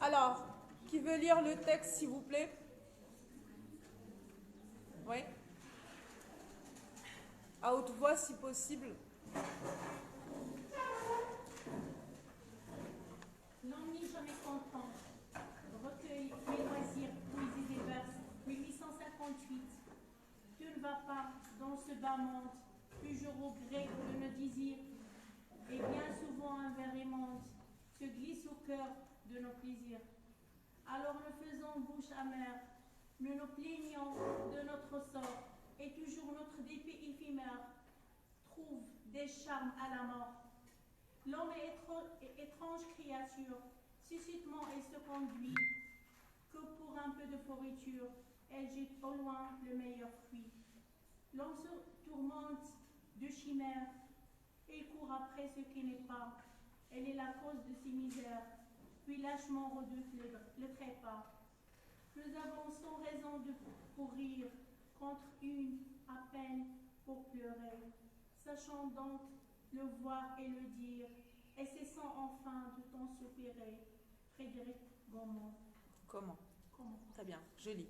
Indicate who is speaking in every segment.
Speaker 1: Alors, qui veut lire le texte, s'il vous plaît? Oui. À haute voix, si possible.
Speaker 2: L'homme n'est jamais content. Recueil, mes loisirs, poésie des vers, 1858. Tu ne vas pas dans ce bas monde, toujours au gré de nos désirs, et bien souvent un verre immonde se glisse au cœur de nos plaisirs. Alors nous faisons bouche amère, nous nous plaignons de notre sort, et toujours notre dépit éphémère trouve des charmes à la mort. L'homme est étrange créature, suscitement et se conduit, que pour un peu de fourriture, elle jette au loin le meilleur fruit. L'homme se tourmente de chimères, il court après ce qui n'est pas, elle est la cause de ses misères, puis lâchement redoute le trépas. Nous avons sans raison pour rire, contre une à peine pour pleurer, sachant donc le voir et le dire, et cessant enfin de t'en soupirer. Frédéric Gaumont.
Speaker 1: Comment? Très bien, je lis.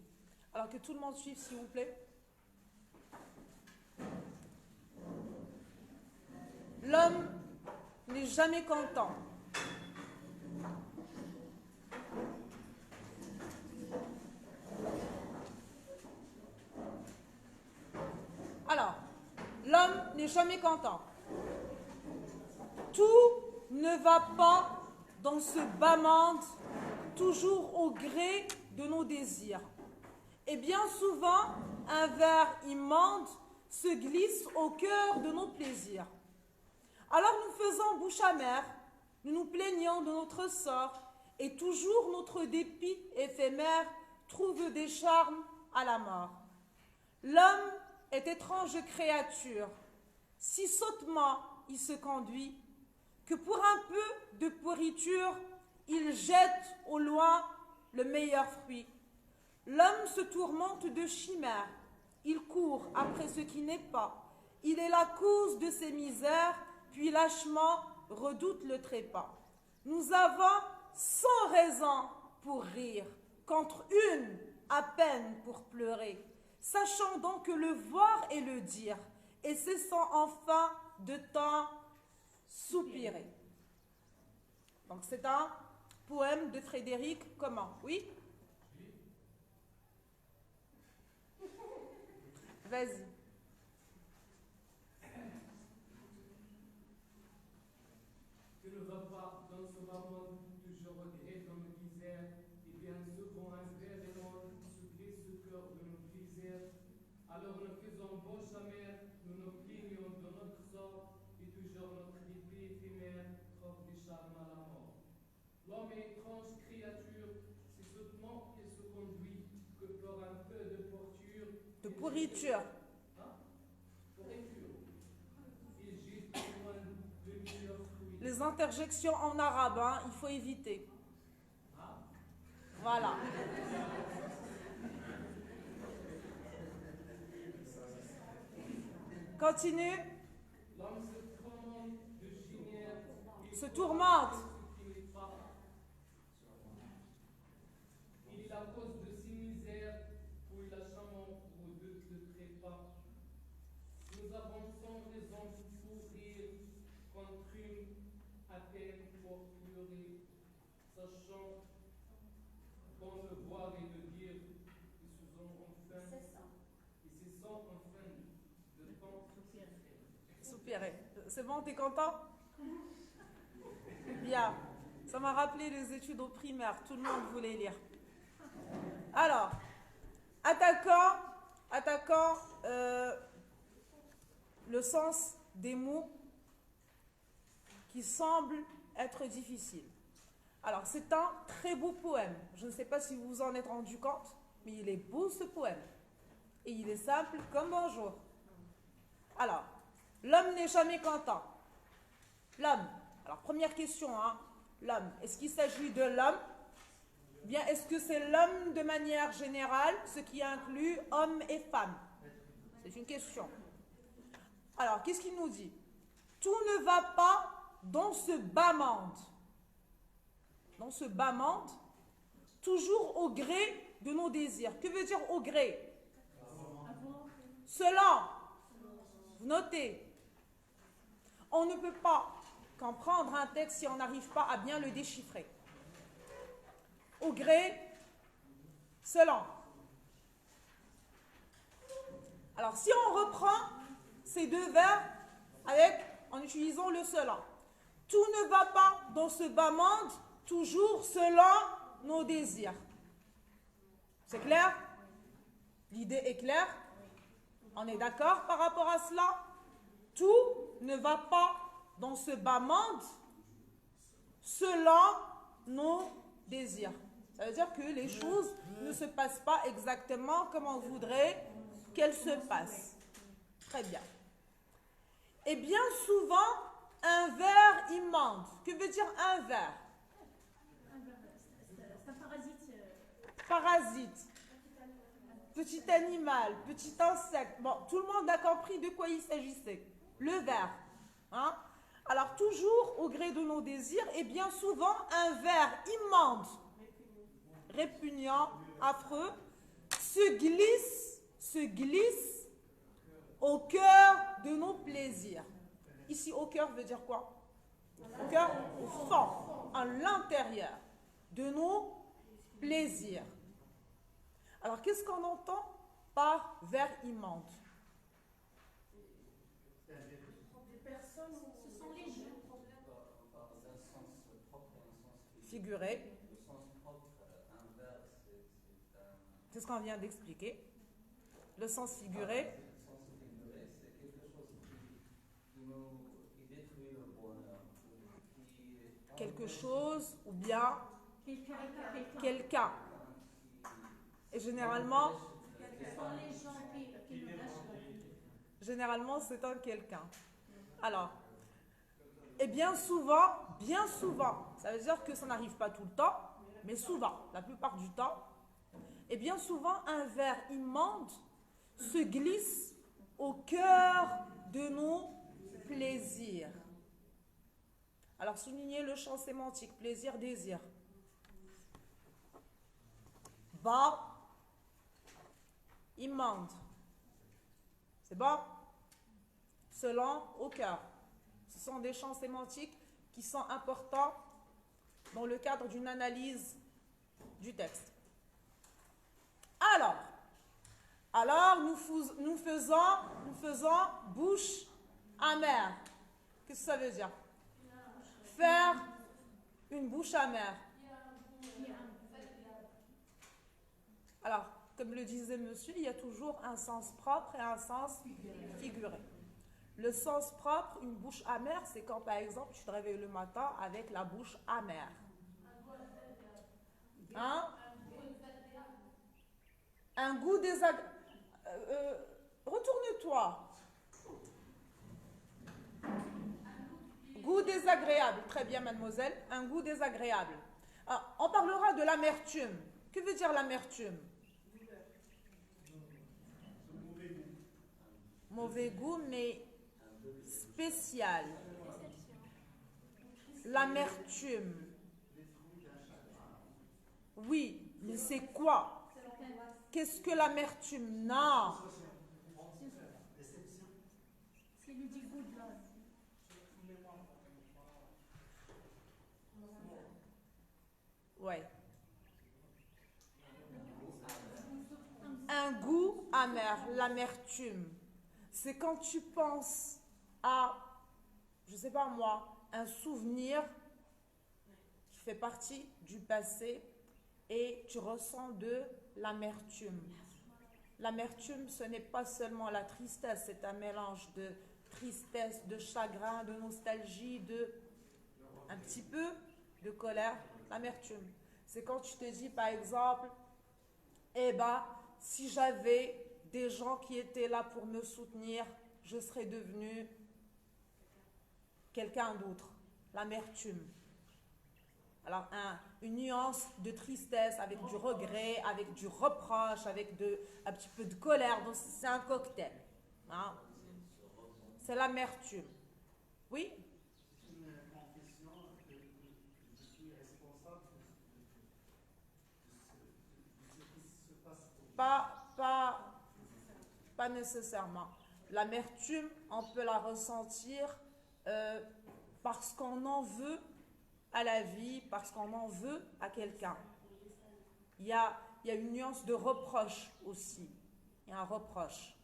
Speaker 1: Alors que tout le monde suive, s'il vous plaît. L'homme n'est jamais content. Alors, l'homme n'est jamais content. Tout ne va pas dans ce bas monde, toujours au gré de nos désirs. Et bien souvent, un verre immonde se glisse au cœur de nos plaisirs. Alors nous faisons bouche amère, nous nous plaignons de notre sort, et toujours notre dépit éphémère trouve des charmes à la mort. L'homme est étrange créature, si sottement il se conduit, que pour un peu de pourriture, il jette au loin le meilleur fruit. L'homme se tourmente de chimères, il court après ce qui n'est pas, il est la cause de ses misères, puis lâchement redoute le trépas. Nous avons 100 raisons pour rire, contre une à peine pour pleurer, sachant donc le voir et le dire, et cessant enfin de temps soupirer. Donc c'est un poème de Frédéric comment? Oui? Vas-y.
Speaker 3: Tu ne vas pas dans ce bas monde, toujours regret dans nos misères, et bien souvent un verre et monde se glisse au cœur de nos plaisirs. Alors nous faisons bouche amère, nous nous plaignons de notre sort, et toujours notre dépit éphémère trouve des charmes à la mort. L'homme est étrange créature, c'est sottement qu'il se conduit, que pour un peu de porture.
Speaker 1: De pourriture. Les interjections en arabe, hein, il faut éviter. Voilà. Continue.
Speaker 3: L'homme se tourmente de chimères.
Speaker 1: Se tourmente.
Speaker 3: Il est la cause de ses misères, pour lâchement redoute le trépas. Nous avons sans raison pour rire, contre une à peine pour pleurer, sachant qu'on le voir et le dire, et cessant enfin de temps
Speaker 1: Soupirer. C'est bon, t'es content? Bien. Ça m'a rappelé les études au primaire. Tout le monde voulait lire. Alors, attaquant le sens des mots qui semblent être difficiles. Alors, c'est un très beau poème. Je ne sais pas si vous vous en êtes rendu compte, mais il est beau ce poème. Et il est simple comme bonjour. Alors, l'homme n'est jamais content. L'homme. Alors, première question, hein. L'homme. Est-ce qu'il s'agit de l'homme? Bien, est-ce que c'est l'homme de manière générale, ce qui inclut hommes et femmes? C'est une question. Alors, qu'est-ce qu'il nous dit? Tout ne va pas dans ce bas monde. Dans ce bas monde, toujours au gré de nos désirs. Que veut dire au gré? Selon. Vous notez. On ne peut pas comprendre un texte si on n'arrive pas à bien le déchiffrer. Au gré, selon. Alors, si on reprend ces deux verbes en utilisant le selon. Tout ne va pas dans ce bas monde, toujours selon nos désirs. C'est clair? L'idée est claire? On est d'accord par rapport à cela? Tout ne va pas dans ce bas monde selon nos désirs. Ça veut dire que les choses ne se passent pas exactement comme on voudrait qu'elles se passent. Très bien. Et bien souvent, un ver immonde. Que veut dire un ver?
Speaker 2: C'est un parasite.
Speaker 1: Parasite. Petit animal, petit insecte. Bon, tout le monde a compris de quoi il s'agissait. Le ver. Hein? Alors, toujours au gré de nos désirs, et bien souvent, un ver immonde, répugnant, affreux, se glisse au cœur de nos plaisirs. Ici, au cœur veut dire quoi? Au cœur, au fond, à l'intérieur de nos plaisirs. Alors, qu'est-ce qu'on entend par vers immonde?
Speaker 2: Ce sont les gens.
Speaker 1: Figuré. C'est ce qu'on vient d'expliquer. Le sens figuré.
Speaker 4: C'est quelque chose qui détruit le bonheur.
Speaker 1: Quelque chose ou bien quelqu'un. Et généralement,
Speaker 2: Ce sont les gens qui nous gâchent la vie.
Speaker 1: généralement c'est un quelqu'un. Alors, et bien souvent, ça veut dire que ça n'arrive pas tout le temps, mais souvent, la plupart du temps, et bien souvent, un ver immonde se glisse au cœur de nos plaisirs. Alors, soulignez le champ sémantique, plaisir, désir. Bas, immonde. C'est bon? Selon, au cœur. Ce sont des champs sémantiques qui sont importants dans le cadre d'une analyse du texte. Alors nous faisons bouche amère. Qu'est-ce que ça veut dire? Faire une bouche amère. Alors, comme le disait monsieur, il y a toujours un sens propre et un sens figuré. Le sens propre, une bouche amère, c'est quand par exemple tu te réveilles le matin avec la bouche amère. Hein? Un goût désagréable. Retourne-toi. Goût désagréable. Très bien, mademoiselle. Un goût désagréable. Alors, on parlera de l'amertume. Que veut dire l'amertume? Mauvais goût, mais spécial. L'amertume. Oui, mais c'est quoi? Qu'est-ce que l'amertume? Non.
Speaker 2: C'est le dégoût de l'homme.
Speaker 1: Ouais. Un goût amer, l'amertume. C'est quand tu penses à, je sais pas moi, un souvenir qui fait partie du passé et tu ressens de l'amertume. L'amertume, ce n'est pas seulement la tristesse, c'est un mélange de tristesse, de chagrin, de nostalgie, un petit peu de colère. L'amertume, c'est quand tu te dis par exemple, eh ben, si j'avais des gens qui étaient là pour me soutenir, je serais devenu quelqu'un d'autre. L'amertume. Alors, une nuance de tristesse avec du regret, avec du reproche, avec un petit peu de colère. Donc, c'est un cocktail. Hein? C'est l'amertume. Oui?
Speaker 5: Une confession que je suis responsable de
Speaker 1: pas nécessairement. L'amertume, on peut la ressentir parce qu'on en veut à la vie, parce qu'on en veut à quelqu'un. Il y a une nuance de reproche aussi. Il y a un reproche.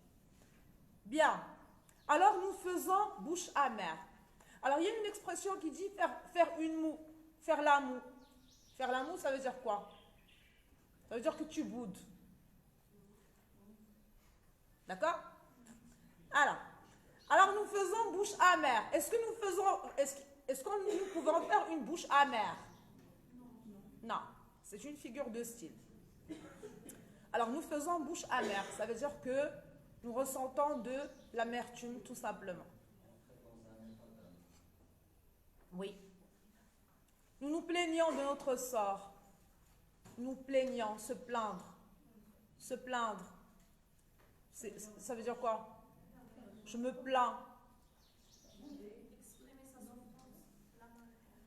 Speaker 1: Bien. Alors nous faisons bouche amère. Alors il y a une expression qui dit faire une moue, faire la moue. Faire la moue, ça veut dire quoi? Ça veut dire que tu boudes. D'accord? Alors nous faisons bouche amère. Est-ce que nous pouvons faire une bouche amère? Non, c'est une figure de style. Alors nous faisons bouche amère. Ça veut dire que nous ressentons de l'amertume tout simplement. Oui. Nous nous plaignons de notre sort. Nous plaignons, se plaindre. Se plaindre. Ça veut dire quoi? Je me plains.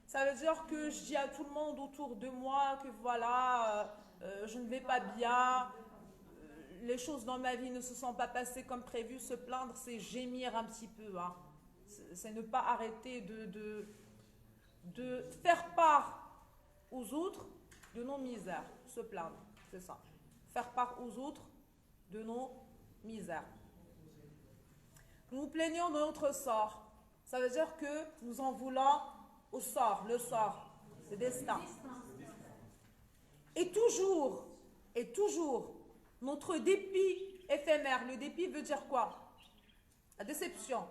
Speaker 1: Ça veut dire que je dis à tout le monde autour de moi que voilà, je ne vais pas bien, les choses dans ma vie ne se sont pas passées comme prévu. Se plaindre, c'est gémir un petit peu. Hein. C'est ne pas arrêter de faire part aux autres de nos misères. Se plaindre, c'est ça. Faire part aux autres de nos misères. Nous nous plaignons de notre sort. Ça veut dire que nous en voulons au sort, le sort, le destin. Et toujours, notre dépit éphémère. Le dépit veut dire quoi? La déception.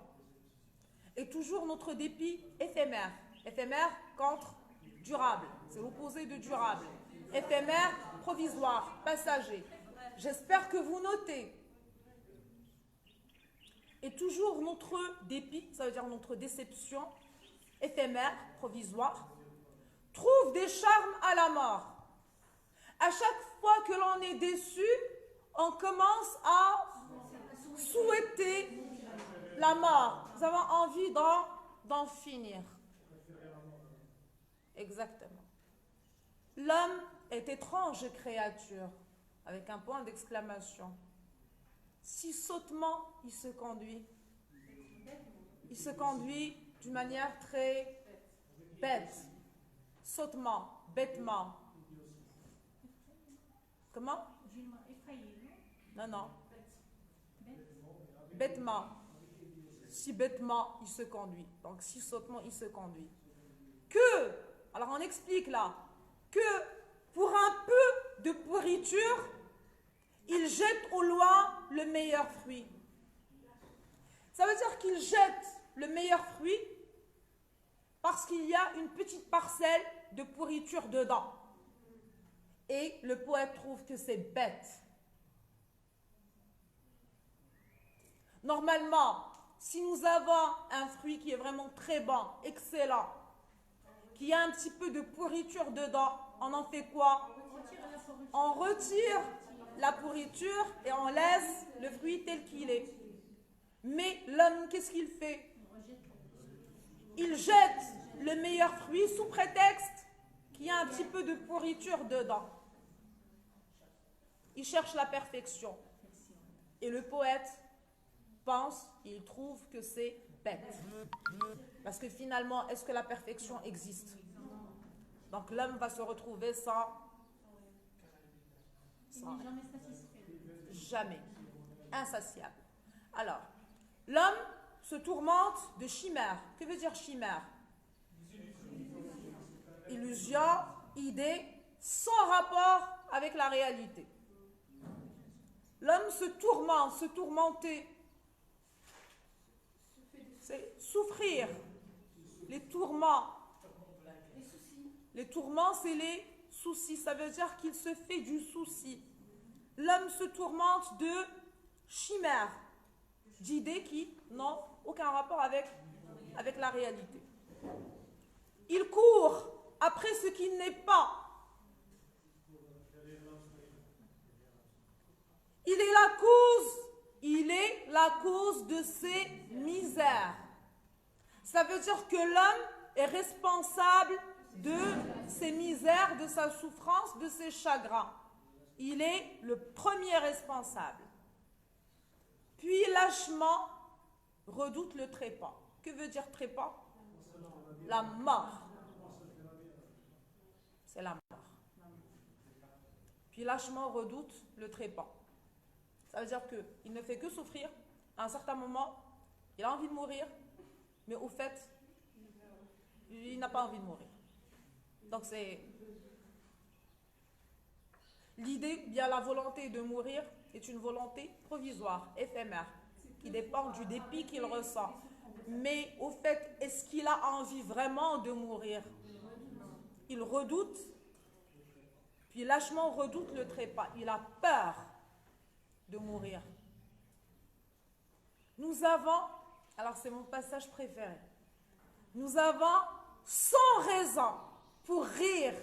Speaker 1: Et toujours notre dépit éphémère. Éphémère contre durable. C'est l'opposé de durable. Éphémère, provisoire, passager. J'espère que vous notez. Et toujours notre dépit, ça veut dire notre déception, éphémère, provisoire, trouve des charmes à la mort. À chaque fois que l'on est déçu, on commence à souhaiter la mort. Nous avons envie d'en finir. Exactement. L'homme est étrange créature, avec un point d'exclamation. Si sottement il se conduit d'une manière très bête, sottement, bêtement. Comment? Non. Bêtement. Si bêtement il se conduit. Donc si sottement il se conduit. Alors on explique là, que pour un peu de pourriture, il jette au loin le meilleur fruit. Ça veut dire qu'il jette le meilleur fruit parce qu'il y a une petite parcelle de pourriture dedans. Et le poète trouve que c'est bête. Normalement, si nous avons un fruit qui est vraiment très bon, excellent, qui a un petit peu de pourriture dedans, on en fait quoi? On retire la pourriture et on laisse le fruit tel qu'il est. Mais l'homme, qu'est-ce qu'il fait? Il jette le meilleur fruit sous prétexte qu'il y a un petit peu de pourriture dedans. Il cherche la perfection. Et le poète pense, il trouve que c'est bête. Parce que finalement, est-ce que la perfection existe? Donc l'homme va se retrouver jamais insatiable. Alors, l'homme se tourmente de chimères. Que veut dire chimère? Illusion, idée, sans rapport avec la réalité. L'homme se tourmente, se tourmenter. C'est souffrir. Les tourments. Les tourments, c'est les soucis. Ça veut dire qu'il se fait du souci. L'homme se tourmente de chimères, d'idées qui n'ont aucun rapport avec la réalité. Il court après ce qui n'est pas. Il est la cause de ses misères. Ça veut dire que l'homme est responsable de ses misères, de sa souffrance, de ses chagrins. il est le premier responsable. Puis lâchement, redoute le trépas. Que veut dire trépas? La mort. C'est la mort. Puis lâchement, redoute le trépas. Ça veut dire qu'il ne fait que souffrir. À un certain moment, il a envie de mourir, mais au fait, il n'a pas envie de mourir. Donc c'est l'idée, bien la volonté de mourir est une volonté provisoire, éphémère, qui dépend du dépit qu'il ressent. Mais au fait, est-ce qu'il a envie vraiment de mourir? Il redoute, puis lâchement redoute le trépas. Il a peur de mourir. Nous avons, alors c'est mon passage préféré, nous avons 100 raisons pour rire,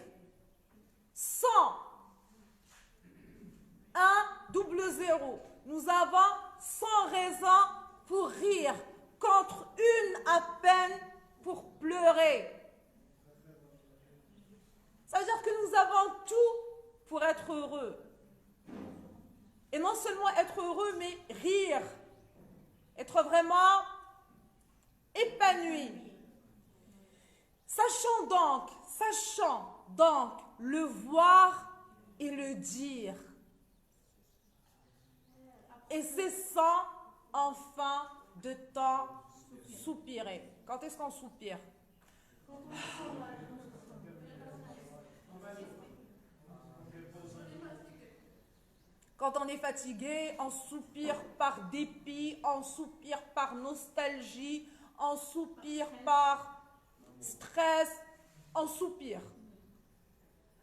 Speaker 1: 100, 100, nous avons 100 raisons pour rire, contre une à peine pour pleurer. Ça veut dire que nous avons tout pour être heureux. Et non seulement être heureux, mais rire. Être vraiment épanoui. Sachant donc le voir et le dire. Et cessant enfin de temps soupirer. Quand est-ce qu'on soupire? Quand on est fatigué, on soupire par dépit, on soupire par nostalgie, on soupire par stress, on soupire.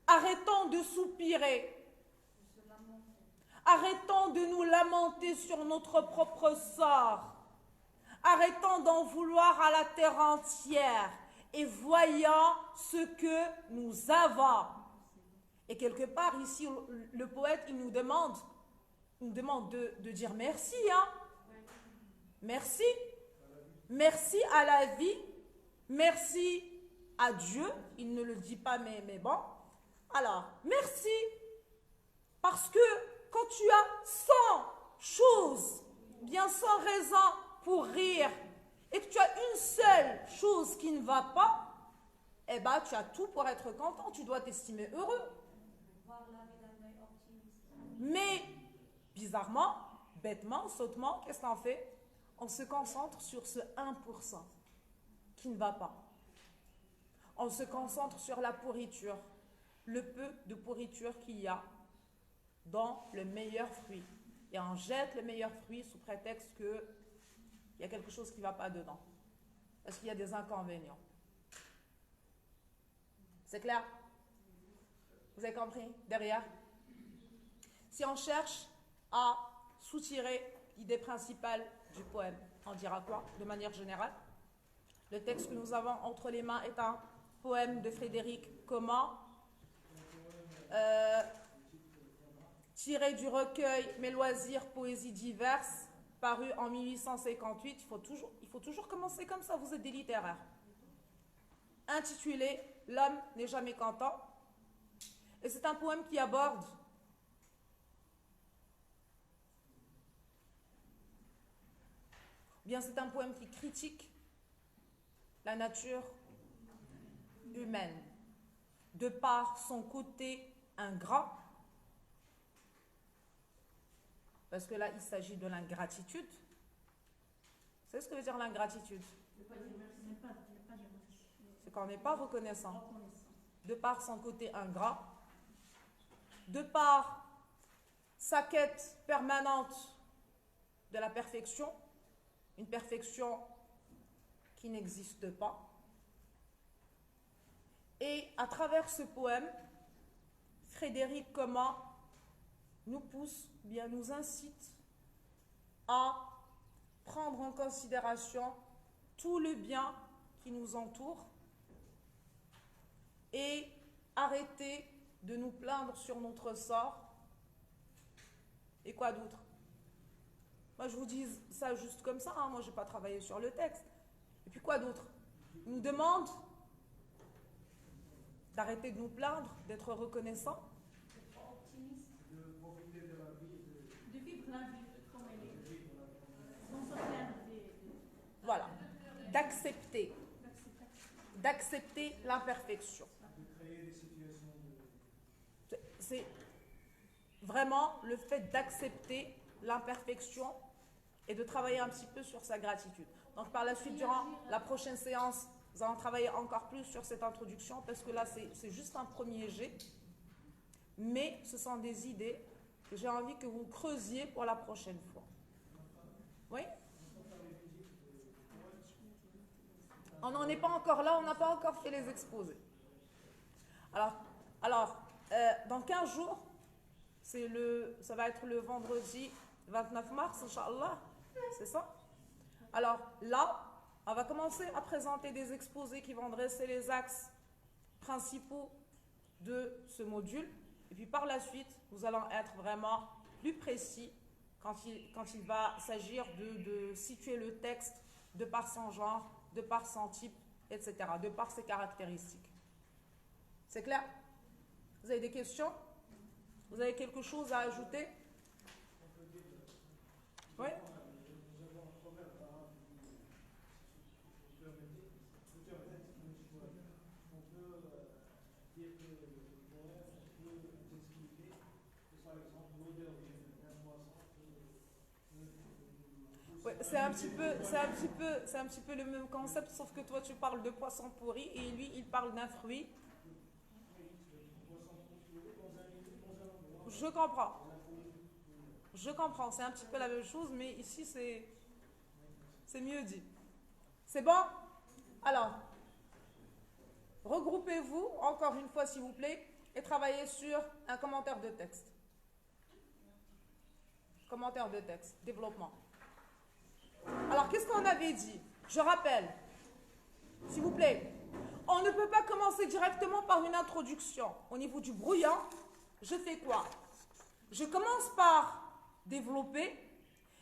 Speaker 1: Arrêtons de soupirer. Arrêtons de nous lamenter sur notre propre sort. Arrêtons d'en vouloir à la terre entière et voyons ce que nous avons. Et quelque part, ici, le poète, il nous demande de dire merci. Hein? Merci. Merci à la vie. Merci à Dieu. Il ne le dit pas, mais bon. Alors, merci. Parce que quand tu as 100 choses, bien sans raison pour rire, et que tu as une seule chose qui ne va pas, eh bien, tu as tout pour être content. Tu dois t'estimer heureux. Mais, bizarrement, bêtement, sottement, qu'est-ce qu'on fait? On se concentre sur ce 1% qui ne va pas. On se concentre sur la pourriture, le peu de pourriture qu'il y a dans le meilleur fruit. Et on jette le meilleur fruit sous prétexte qu'il y a quelque chose qui ne va pas dedans. Parce qu'il y a des inconvénients. C'est clair? Vous avez compris? Derrière? Si on cherche à soutirer l'idée principale du poème, on dira quoi, de manière générale? Le texte que nous avons entre les mains est un poème de Frédéric Comment, tiré du recueil Mes loisirs, poésie diverses, paru en 1858. Il faut toujours commencer comme ça, vous êtes des littéraires. Intitulé L'homme n'est jamais content. Et c'est un poème qui aborde c'est un poème qui critique la nature humaine de par son côté ingrat, parce que là il s'agit de l'ingratitude. Vous savez ce que veut dire l'ingratitude? C'est qu'on n'est pas reconnaissant. De par son côté ingrat, de par sa quête permanente de la perfection, une perfection qui n'existe pas. Et à travers ce poème, Frédéric Comment nous pousse, nous incite à prendre en considération tout le bien qui nous entoure et arrêter de nous plaindre sur notre sort. Et quoi d'autre? Moi, je vous dis ça juste comme ça, hein. Moi, je n'ai pas travaillé sur le texte. Et puis quoi d'autre? Il nous demande d'arrêter de nous plaindre, d'être reconnaissant. d'accepter l'imperfection. C'est vraiment le fait d'accepter l'imperfection et de travailler un petit peu sur sa gratitude. Donc par la suite, durant la prochaine séance, nous allons travailler encore plus sur cette introduction parce que là, c'est juste un premier jet. Mais ce sont des idées que j'ai envie que vous creusiez pour la prochaine fois. Oui? On n'en est pas encore là, on n'a pas encore fait les exposés. Alors dans 15 jours, ça va être le vendredi 29 mars, Inch'Allah, c'est ça? Alors là, on va commencer à présenter des exposés qui vont dresser les axes principaux de ce module. Et puis par la suite, nous allons être vraiment plus précis quand il va s'agir de situer le texte de par son genre, de par son type, etc., de par ses caractéristiques. C'est clair? Vous avez des questions? Vous avez quelque chose à ajouter? Oui? Ouais, c'est un petit peu le même concept, sauf que toi tu parles de poisson pourri et lui il parle d'un fruit. Je comprends, c'est un petit peu la même chose, mais ici c'est mieux dit. C'est bon? Alors, regroupez-vous encore une fois s'il vous plaît et travaillez sur un commentaire de texte. Commentaire de texte, développement. Alors, qu'est-ce qu'on avait dit? Je rappelle, s'il vous plaît, on ne peut pas commencer directement par une introduction. Au niveau du brouillon, je fais quoi? Je commence par développer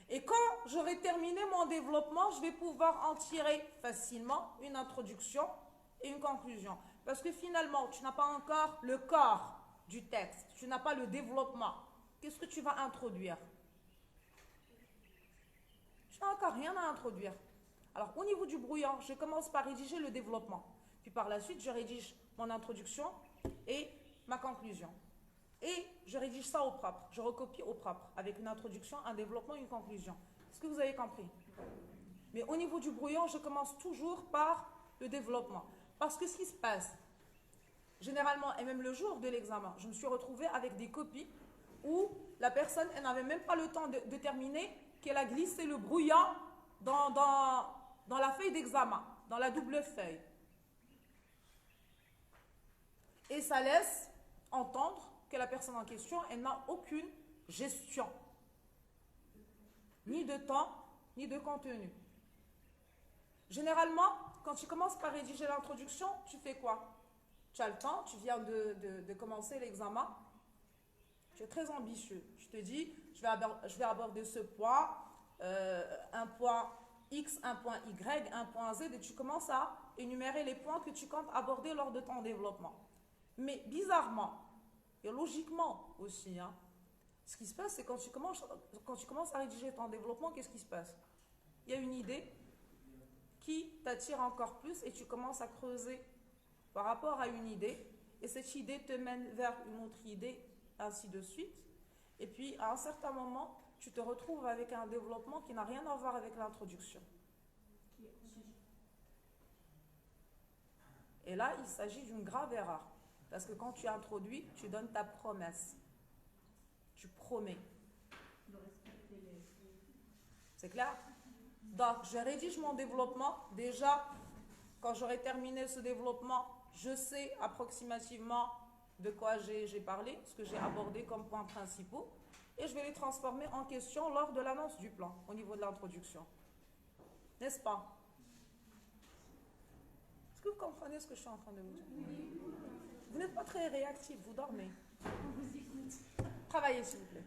Speaker 1: et quand j'aurai terminé mon développement, je vais pouvoir en tirer facilement une introduction et une conclusion. Parce que finalement, tu n'as pas encore le corps du texte, tu n'as pas le développement. Qu'est-ce que tu vas introduire? Tu n'as encore rien à introduire. Alors, au niveau du brouillon, je commence par rédiger le développement. Puis par la suite, je rédige mon introduction et ma conclusion. Et je rédige ça au propre. Je recopie au propre, avec une introduction, un développement, une conclusion. Est-ce que vous avez compris? Mais au niveau du brouillon, je commence toujours par le développement. Parce que ce qui se passe, généralement, et même le jour de l'examen, je me suis retrouvée avec des copies où la personne, elle n'avait même pas le temps de terminer, qu'elle a glissé le brouillon dans la feuille d'examen, dans la double feuille. Et ça laisse entendre que la personne en question, elle n'a aucune gestion, ni de temps, ni de contenu. Généralement, quand tu commences par rédiger l'introduction, tu fais quoi? Tu as le temps, tu viens de commencer l'examen, tu es très ambitieux. Je te dis, je vais aborder ce point, un point X, un point Y, un point Z, et tu commences à énumérer les points que tu comptes aborder lors de ton développement. Mais bizarrement, et logiquement aussi, ce qui se passe, c'est quand tu commences à rédiger ton développement, qu'est-ce qui se passe? Il y a une idée qui t'attire encore plus et tu commences à creuser par rapport à une idée et cette idée te mène vers une autre idée, ainsi de suite. Et puis, à un certain moment, tu te retrouves avec un développement qui n'a rien à voir avec l'introduction. Et là, il s'agit d'une grave erreur. Parce que quand tu introduis, tu donnes ta promesse. Tu promets. C'est clair? Donc, je rédige mon développement. Déjà, quand j'aurai terminé ce développement, je sais approximativement de quoi j'ai parlé, ce que j'ai abordé comme points principaux. Et je vais les transformer en questions lors de l'annonce du plan, au niveau de l'introduction. N'est-ce pas? Est-ce que vous comprenez ce que je suis en train de vous dire? Vous n'êtes pas très réactif, vous dormez. Travaillez, s'il vous plaît.